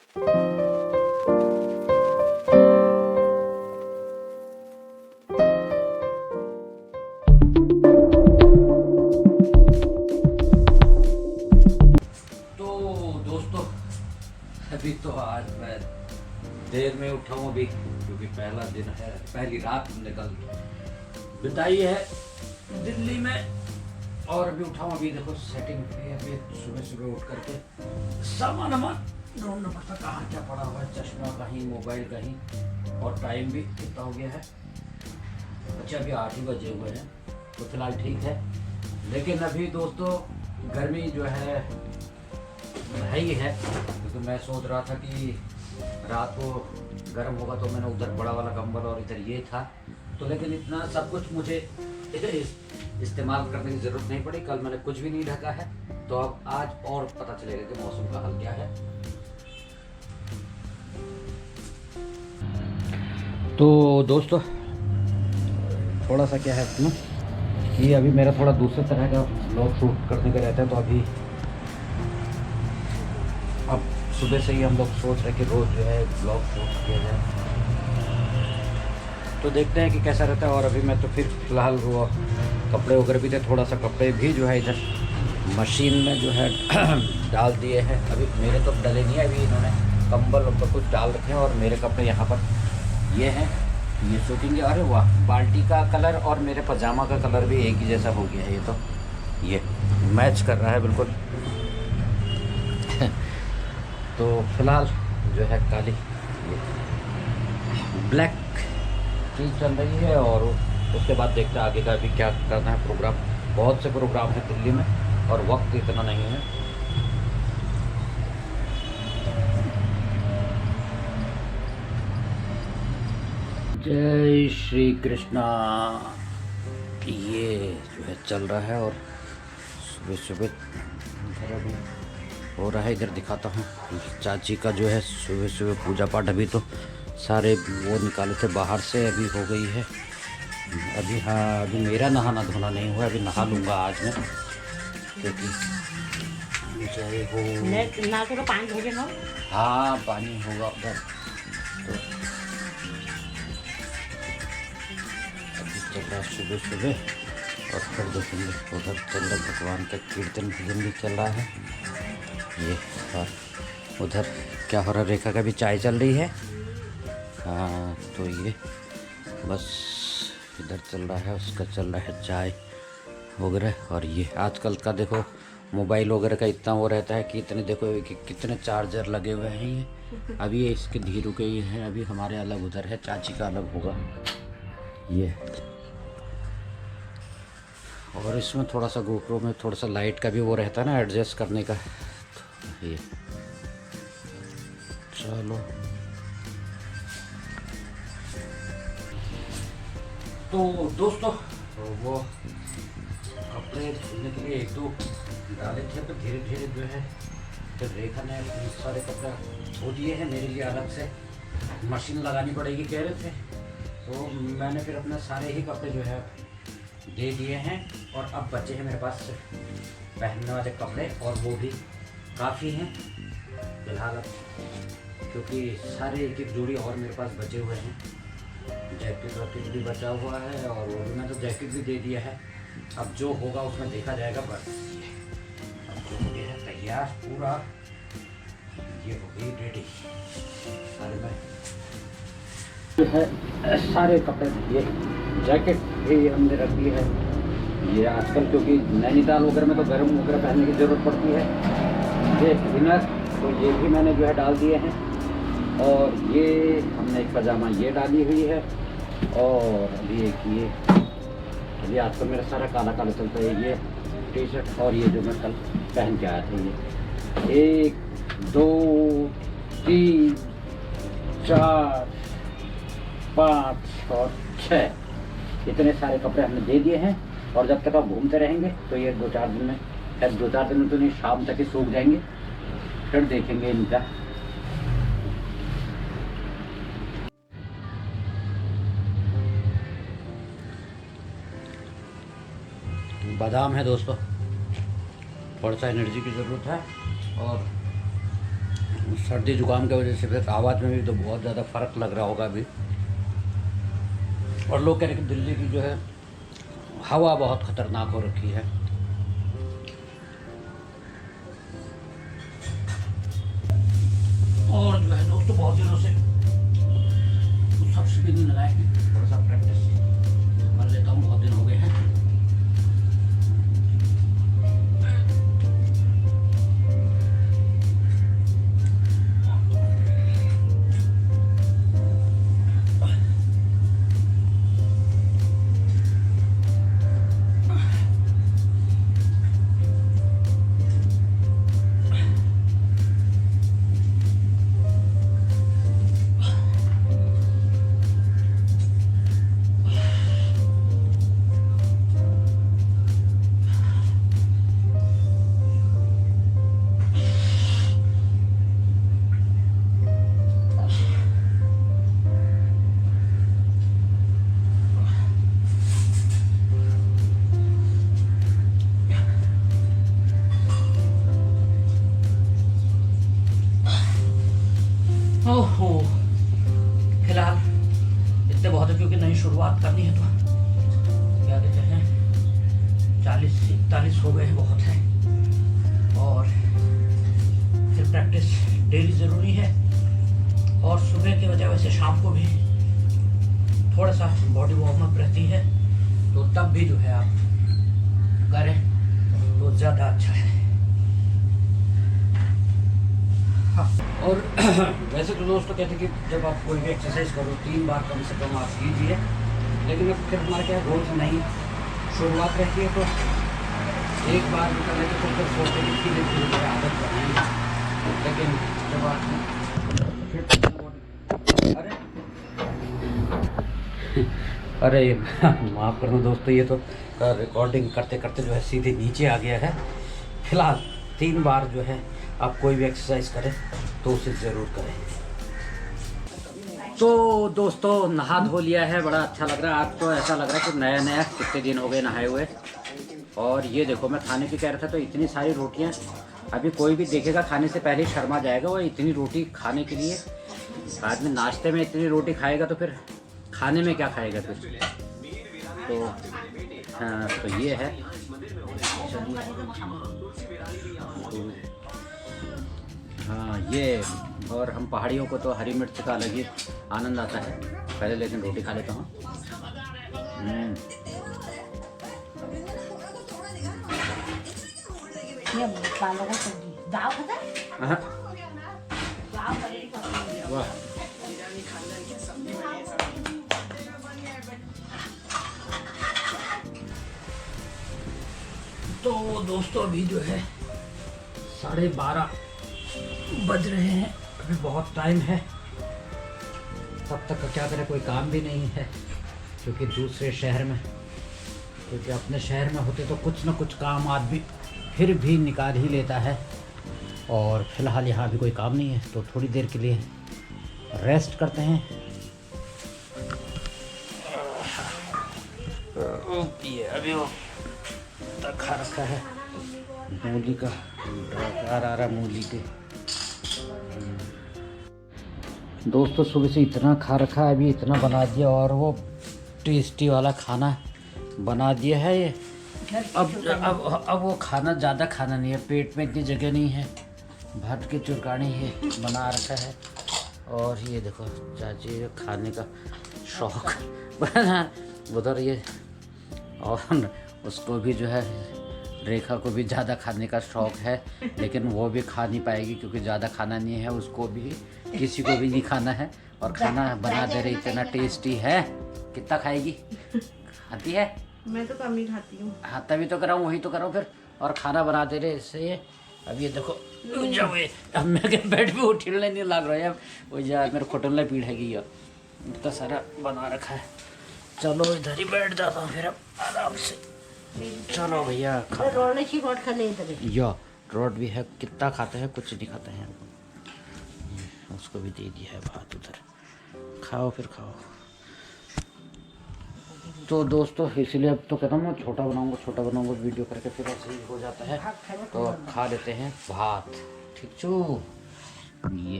अभी तो आज मैं देर में उठा हूँ अभी, क्योंकि पहला दिन है, पहली रात हमने कल बिताई है दिल्ली में। और अभी उठा हूँ, अभी देखो सेटिंग पे। अभी सुबह सुबह उठ करके सामान ढूंढना पड़ता, कहाँ क्या पड़ा हुआ है, चश्मा कहीं, मोबाइल कहीं, और टाइम भी कितना हो गया है। अच्छा अभी 8 ही बजे हुए हैं, तो फिलहाल ठीक है। लेकिन अभी दोस्तों गर्मी जो है ही है, क्योंकि मैं सोच रहा था कि रात को गर्म होगा, तो मैंने उधर बड़ा वाला कंबल और इधर ये था, तो लेकिन इतना सब कुछ मुझे इस्तेमाल करने की ज़रूरत नहीं पड़ी। कल मैंने कुछ भी नहीं ढका है, तो अब आज और पता चलेगा कि मौसम का हाल क्या है। तो दोस्तों थोड़ा सा क्या है इसमें कि अभी मेरा थोड़ा दूसरे तरह का व्लॉग शूट करने का रहता है, तो अभी अब सुबह से ही हम लोग सोच रहे हैं कि रोज़ जो है ब्लॉग शूट किया जाए, तो देखते हैं कि कैसा रहता है। और अभी मैं तो फिर फ़िलहाल वो कपड़े वगैरह भी थे, थोड़ा सा कपड़े भी जो है इधर मशीन में जो है डाल दिए हैं। अभी मेरे तो डले नहीं है, अभी इन्होंने कंबल ऊपर कुछ डाल रखे हैं, और मेरे कपड़े यहाँ पर ये हैं, ये सूखेंगे। अरे वाह, बाल्टी का कलर और मेरे पजामा का कलर भी एक ही जैसा हो गया है, ये तो ये मैच कर रहा है बिल्कुल। तो फिलहाल जो है काली ब्लैक चीज़ चल रही है, और उसके बाद देखते हैं आगे का भी क्या करना है प्रोग्राम। बहुत से प्रोग्राम है दिल्ली में, और वक्त इतना नहीं है। जय श्री कृष्णा। ये जो है चल रहा है, और सुबह सुबह अभी हो रहा है। इधर दिखाता हूँ, चाची का जो है सुबह सुबह पूजा पाठ। अभी तो सारे वो निकाले थे बाहर से, अभी हो गई है अभी। हाँ अभी मेरा नहाना धोना नहीं हुआ, अभी नहा लूँगा आज मैं, क्योंकि जय हो पानी। हाँ पानी होगा उधर, तो अभी चल रहा है सुबह सुबह। और फिर देखेंगे उधर चल रहा भगवान का कीर्तन भजन भी चल रहा है ये। और उधर क्या हो रहा, रेखा का भी चाय चल रही है। हाँ तो ये बस इधर चल रहा है, उसका चल रहा है चाय वगैरह। और ये आजकल का देखो मोबाइल वगैरह का इतना वो रहता है कि इतने देखो कि कितने चार्जर लगे हुए हैं ये। अभी ये इसके धीरू के ही हैं, अभी हमारे अलग उधर है, चाची का अलग होगा ये। और इसमें थोड़ा सा गोप्रो में थोड़ा सा लाइट का भी वो रहता है ना, एडजस्ट करने का, तो ये चलो। तो दोस्तों वो कपड़े धुलने के लिए 1-2 डाले थे, तो धीरे धीरे जो है तो रेखा ने बहुत सारे कपड़े धो दिए हैं मेरे लिए। अलग से मशीन लगानी पड़ेगी कह रहे थे, तो मैंने फिर अपने सारे ही कपड़े जो है दे दिए हैं। और अब बचे हैं मेरे पास पहनने वाले कपड़े, और वो भी काफ़ी हैं फिलहाल अब, क्योंकि सारे एक एक जोड़ी और मेरे पास बचे हुए हैं। जैकेट वैकेट भी बचा हुआ है, और वो भी मैं तो जैकेट भी दे दिया है। अब जो होगा उसमें देखा जाएगा। बस अब जो हो गया है तैयार पूरा, ये हो गई रेडी। सारे में जो है सारे कपड़े, ये जैकेट भी हमने रख ली है। ये आजकल क्योंकि नैनीताल वगैरह में तो गर्म वगैरह पहनने की ज़रूरत पड़ती है, ये इनर, तो ये भी मैंने जो है डाल दिए हैं। और ये हमने एक पजामा ये डाली हुई है, और अभी एक ये, अभी आजकल मेरा सारा काला काला चलता है, ये टी शर्ट, और ये जो मैं कल पहन के आया था ये 1 2 3 4 5 और 6 इतने सारे कपड़े हमने दे दिए हैं। और जब तक आप घूमते रहेंगे तो ये 2-4 दिन में, शायद 2-4 दिन में तो नहीं, शाम तक ही सूख जाएंगे, फिर देखेंगे इनका। बादाम है दोस्तों, थोड़ा सा एनर्जी की ज़रूरत है, और सर्दी जुकाम की वजह से फिर आवाज़ में भी तो बहुत ज़्यादा फ़र्क लग रहा होगा अभी। और लोग कह रहे हैं कि दिल्ली की जो है हवा बहुत ख़तरनाक हो रखी है। और जो है दोस्तों बहुत दिनों से सबसे भी नहीं लगाए हैं, थोड़ा सा प्रैक्टिस कर लेता हूँ, बहुत दिन हो गए हैं। ओहो, फिलहाल इतने बहुत है क्योंकि नई शुरुआत करनी है तो क्या कहते हैं 40-41 हो गए हैं, बहुत है। और फिर प्रैक्टिस डेली ज़रूरी है। और सुबह के वजह से शाम को भी थोड़ा सा बॉडी वार्म अप रहती है, तो तब भी जो है आप करें तो ज़्यादा अच्छा है। और वैसे तो दोस्तों कहते हैं कि जब आप कोई भी एक्सरसाइज करो 3 बार कम से कम आप कीजिए, लेकिन अब फिर हमारे क्या रोज़ नई शुरुआत रहती है तो एक बार भी करने के तो फिर सोचते हैं कि धीरे धीरे आदत बनाएंगे। लेकिन जब आप फिर अरे माफ़ करना दोस्तों, ये तो रिकॉर्डिंग करते करते जो है सीधे नीचे आ गया है। फिलहाल 3 बार जो है आप कोई भी एक्सरसाइज करें तो उसे ज़रूर करें। तो दोस्तों नहा धो लिया है, बड़ा अच्छा लग रहा है। आज तो ऐसा लग रहा है कि नया नया कितने दिन हो गए नहाए हुए। और ये देखो मैं खाने की कह रहा था तो इतनी सारी रोटियां, अभी कोई भी देखेगा खाने से पहले शर्मा जाएगा। वो इतनी रोटी खाने के लिए आदमी नाश्ते में इतनी रोटी खाएगा तो फिर खाने में क्या खाएगा फिर। तो हाँ, तो ये है। हाँ ये, और हम पहाड़ियों को तो हरी मिर्च का अलग ही आनंद आता है। पहले लेकिन रोटी खा लेता हूँ। वाह, तो दोस्तों अभी जो है 12:30 बज रहे हैं, अभी बहुत टाइम है। तब तक क्या करें, कोई काम भी नहीं है क्योंकि दूसरे शहर में, क्योंकि अपने शहर में होते तो कुछ ना कुछ काम आदमी फिर भी निकाल ही लेता है। और फिलहाल यहाँ भी कोई काम नहीं है तो थोड़ी देर के लिए रेस्ट करते हैं। ये अभी वो तक खा रखा है मूली का, आ रहा मूली के। दोस्तों सुबह से इतना खा रखा है, अभी इतना बना दिया और वो टेस्टी वाला खाना बना दिया है ये। अब वो खाना ज़्यादा खाना नहीं है, पेट में इतनी जगह नहीं है। भर के चुरकानी है बना रखा है। और ये देखो चाची खाने का शौक उधर ये, और उसको भी जो है रेखा को भी ज़्यादा खाने का शौक़ है, लेकिन वो भी खा नहीं पाएगी क्योंकि ज़्यादा खाना नहीं है, उसको भी किसी को भी नहीं खाना है। और खाना बना दे रही इतना टेस्टी है, कितना खाएगी? खाती है? मैं तो कम ही खाती हूँ। हाँ तभी तो कराऊँ, वही तो करो फिर। और खाना बना दे रहे इससे। अब ये देखो जब अब मैं बेड पे उठने नहीं लग रहा है, अब वो जा मेरे खोटन पीड़ हैगी यार, इतना सारा बना रखा है। चलो इधर ही बैठ जाता हूँ फिर अब आराम से। चलो भैया या रोड भी है, कितना खाते हैं, कुछ नहीं खाते हैं। उसको भी दे दिया है भात, उधर खाओ फिर खाओ। तो दोस्तों इसीलिए अब तो कहता हूँ छोटा बनाऊंगा वीडियो करके, फिर ऐसे ही हो जाता है। तो खा लेते हैं भात, ठीक छू। ये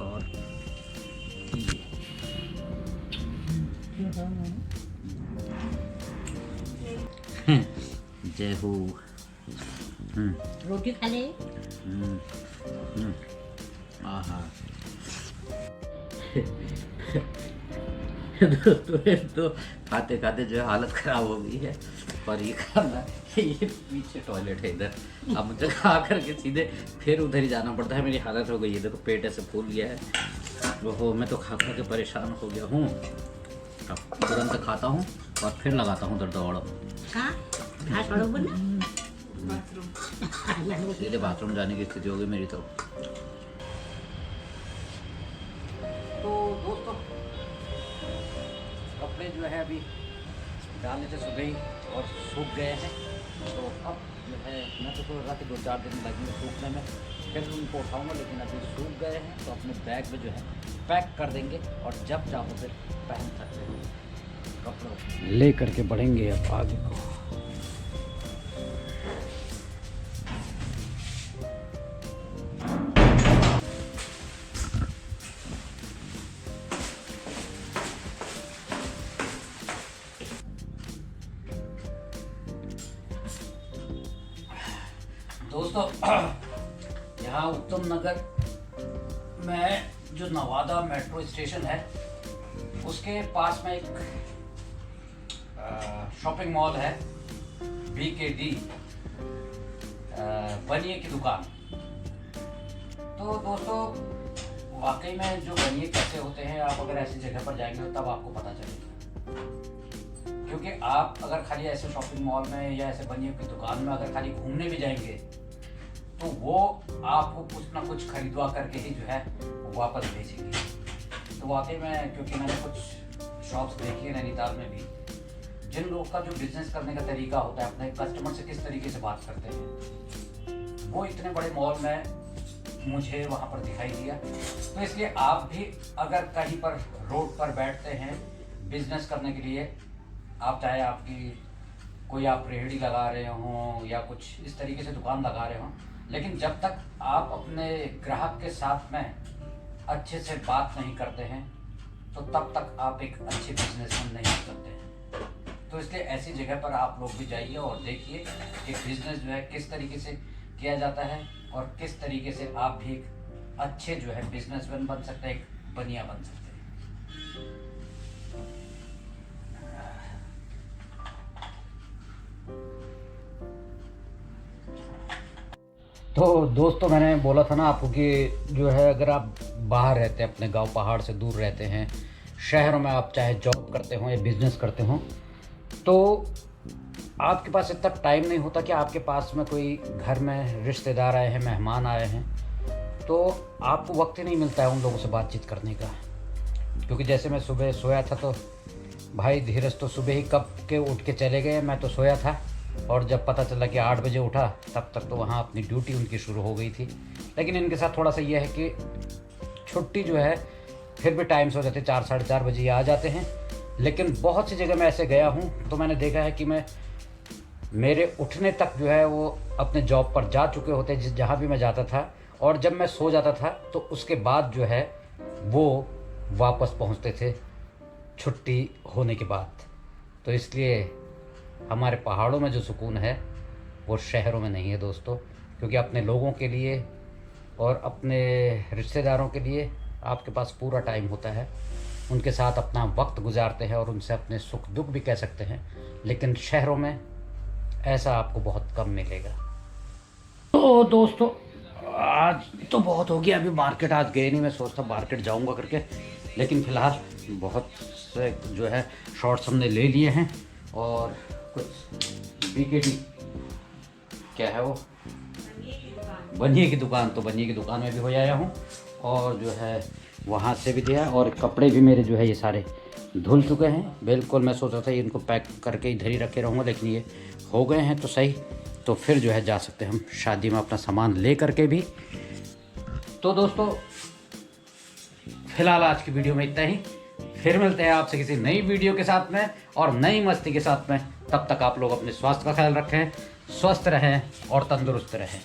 और ये जय हो। रोटी खा ले। आहा तो खाते खाते जो है हालत ख़राब हो गई है। और ये खाना ये पीछे टॉयलेट है इधर, अब मुझे खा करके सीधे फिर उधर ही जाना पड़ता है। मेरी हालत हो गई है, देखो पेट ऐसे फूल गया है। वो मैं तो खा खा के परेशान हो गया हूँ। अब तुरंत खाता हूँ और फिर लगाता हूँ दौड़ सीधे बाथरूम जाने की स्थिति हो गई मेरी। तो दोस्तों कपड़े जो है अभी डालने से सुबह ही और सूख गए हैं। तो अब जो है मैं तो सोच रहा कि 2-4 दिन लगेंगे सूखने में, फिर उनको उठाऊंगा, लेकिन अभी सूख गए हैं तो अपने बैग में जो है पैक कर देंगे और जब चाहो फिर पहन सकते हो। कपड़ों ले करके बढ़ेंगे अब आगे को। दोस्तों यहाँ उत्तम नगर में जो नवादा मेट्रो स्टेशन है उसके पास में एक शॉपिंग मॉल है BKD बनिए की दुकान। तो दोस्तों वाकई में जो बनिए कैसे होते हैं, आप अगर ऐसी जगह पर जाएंगे तब आपको पता चलेगा। क्योंकि आप अगर खाली ऐसे शॉपिंग मॉल में या ऐसे बनिए की दुकान में अगर खाली घूमने भी जाएंगे तो वो आपको कुछ ना कुछ खरीदवा करके ही जो है वापस भेजेंगे। तो वाकई में क्योंकि मैंने कुछ शॉप्स देखी है नैनीताल में भी, जिन लोग का जो बिजनेस करने का तरीका होता है, अपने कस्टमर से किस तरीके से बात करते हैं, वो इतने बड़े मॉल में मुझे वहाँ पर दिखाई दिया। तो इसलिए आप भी अगर कहीं पर रोड पर बैठते हैं बिजनेस करने के लिए, आप चाहे आपकी कोई आप रेहड़ी लगा रहे हों या कुछ इस तरीके से दुकान लगा रहे हों, लेकिन जब तक आप अपने ग्राहक के साथ में अच्छे से बात नहीं करते हैं तो तब तक आप एक अच्छे बिजनेसमैन नहीं हो सकते हैं। तो इसलिए ऐसी जगह पर आप लोग भी जाइए और देखिए कि बिजनेस जो है किस तरीके से किया जाता है और किस तरीके से आप भी एक अच्छे जो है बिजनेसमैन बन सकते हैं, एक बनिया बन सकते हैं। तो दोस्तों मैंने बोला था ना आपको कि जो है अगर आप बाहर रहते हैं, अपने गांव पहाड़ से दूर रहते हैं, शहरों में आप चाहे जॉब करते हो या बिज़नेस करते हो, तो आपके पास इतना टाइम नहीं होता कि आपके पास में कोई घर में रिश्तेदार आए हैं, मेहमान आए हैं, तो आपको वक्त ही नहीं मिलता है उन लोगों से बातचीत करने का। क्योंकि जैसे मैं सुबह सोया था तो भाई धीरज तो सुबह ही कब के उठ के चले गए, मैं तो सोया था और जब पता चला कि 8 बजे उठा तब तक तो वहाँ अपनी ड्यूटी उनकी शुरू हो गई थी। लेकिन इनके साथ थोड़ा सा ये है कि छुट्टी जो है फिर भी टाइम से हो जाती है, 4-4:30 बजे आ जाते हैं। लेकिन बहुत सी जगह मैं ऐसे गया हूँ तो मैंने देखा है कि मैं मेरे उठने तक जो है वो अपने जॉब पर जा चुके होते जहाँ भी मैं जाता था, और जब मैं सो जाता था तो उसके बाद जो है वो वापस पहुँचते थे छुट्टी होने के बाद। तो इसलिए हमारे पहाड़ों में जो सुकून है वो शहरों में नहीं है दोस्तों। क्योंकि अपने लोगों के लिए और अपने रिश्तेदारों के लिए आपके पास पूरा टाइम होता है, उनके साथ अपना वक्त गुजारते हैं और उनसे अपने सुख दुख भी कह सकते हैं। लेकिन शहरों में ऐसा आपको बहुत कम मिलेगा। तो दोस्तों आज तो बहुत हो गया, अभी मार्केट आज गए नहीं, मैं सोचता मार्केट जाऊंगा करके, लेकिन फ़िलहाल बहुत से जो है शॉर्ट्स हमने ले लिए हैं और कुछ BKD क्या है वो बनिए की दुकान, तो बनिए की दुकान में भी हो आया हूँ और जो है वहाँ से भी दिया, और कपड़े भी मेरे जो है ये सारे धुल चुके हैं बिल्कुल। मैं सोच रहा था इनको पैक करके इधर ही रखे रहूँगा, लेकिन ये हो गए हैं तो सही, तो फिर जो है जा सकते हैं हम शादी में अपना सामान ले करके भी। तो दोस्तों फिलहाल आज की वीडियो में इतना ही, फिर मिलते हैं आपसे किसी नई वीडियो के साथ में और नई मस्ती के साथ में। तब तक आप लोग अपने स्वास्थ्य का ख्याल रखें, स्वस्थ रहें और तंदुरुस्त रहें।